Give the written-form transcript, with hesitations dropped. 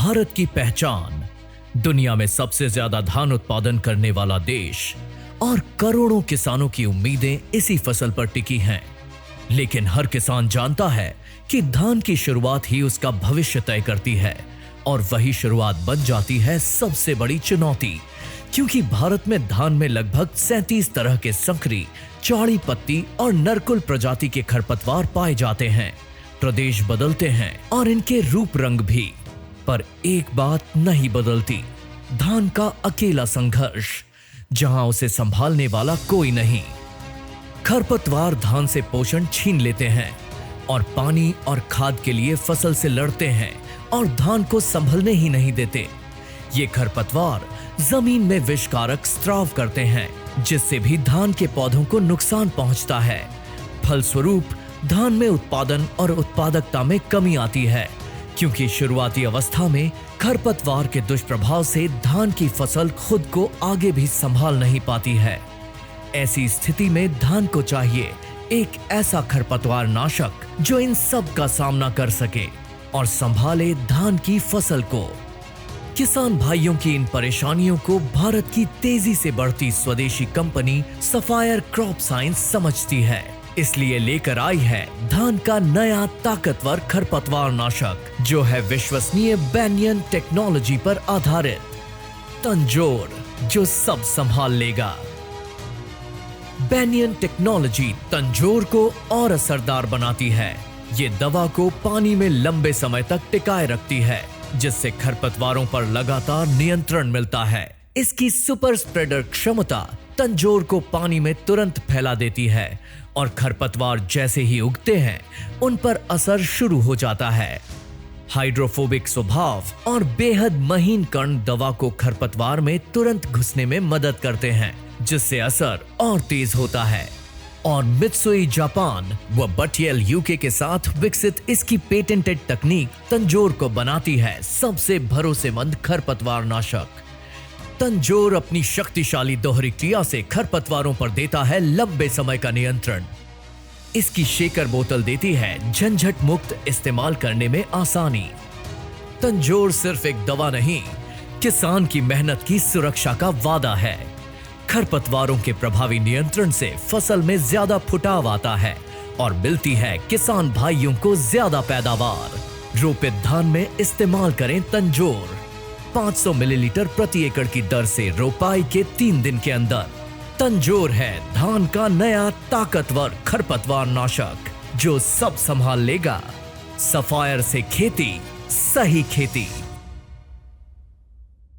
भारत की पहचान, दुनिया में सबसे ज्यादा धान उत्पादन करने वाला देश और करोड़ों किसानों की उम्मीदें इसी फसल पर टिकी हैं। लेकिन हर किसान जानता है कि धान की शुरुआत ही उसका भविष्य तय करती है और वही शुरुआत बन जाती है सबसे बड़ी चुनौती, क्योंकि भारत में धान में लगभग 37 तरह के संकरी, चौड़ी पत्ती और नरकुल प्रजाति के खरपतवार पाए जाते हैं। प्रदेश बदलते हैं और इनके रूप रंग भी, पर एक बात नहीं बदलती, धान का अकेला संघर्ष, जहां उसे संभालने वाला कोई नहीं। खरपतवार धान से पोषण छीन लेते हैं और पानी और खाद के लिए फसल से लड़ते हैं और धान को संभलने ही नहीं देते। ये खरपतवार जमीन में विषकारक स्राव करते हैं, जिससे भी धान के पौधों को नुकसान पहुंचता है। फलस्वरूप धान में उत्पादन और उत्पादकता में कमी आती है, क्योंकि शुरुआती अवस्था में खरपतवार के दुष्प्रभाव से धान की फसल खुद को आगे भी संभाल नहीं पाती है। ऐसी स्थिति में धान को चाहिए एक ऐसा खरपतवार नाशक जो इन सब का सामना कर सके और संभाले धान की फसल को। किसान भाइयों की इन परेशानियों को भारत की तेजी से बढ़ती स्वदेशी कंपनी सफायर क्रॉप साइंस समझती है, इसलिए लेकर आई है धान का नया ताकतवर खरपतवार नाशक, जो है विश्वसनीय बैनियन टेक्नोलॉजी पर आधारित तंजोर, जो सब संभाल लेगा। बैनियन टेक्नोलॉजी तंजोर को और असरदार बनाती है। ये दवा को पानी में लंबे समय तक टिकाए रखती है, जिससे खरपतवारों पर लगातार नियंत्रण मिलता है। इसकी सुपर स्प्रेडर क्षमता तंजोर को पानी में तुरंत फैला देती है और खरपतवार जैसे ही उगते हैं उन पर असर शुरू हो जाता है। हाइड्रोफोबिक स्वभाव और बेहद महीन कण दवा को खरपतवार में तुरंत घुसने में मदद करते हैं, जिससे असर और तेज होता है। और मित्सुई जापान व बटियल यूके के साथ विकसित इसकी पेटेंटेड तकनीक तंजोर को बनाती है सबसे भरोसेमंद खरपतवार नाशक। तंजोर अपनी शक्तिशाली दोहरी क्रिया से खरपतवारों पर देता है लंबे समय का नियंत्रण। इसकी शेकर बोतल देती है झंझट मुक्त इस्तेमाल करने में आसानी। तंजोर सिर्फ एक दवा नहीं, किसान की मेहनत की सुरक्षा का वादा है। खरपतवारों के प्रभावी नियंत्रण से फसल में ज्यादा फुटाव आता है और मिलती है किसान भाइयों को ज्यादा पैदावार। रोपित धान में इस्तेमाल करें तंजोर। 500 मिलीलीटर प्रति एकड़ की दर से रोपाई के 3 दिन के अंदर। तंजोर है धान का नया ताकतवर खरपतवार नाशक, जो सब संभाल लेगा। सफायर से खेती, सही खेती।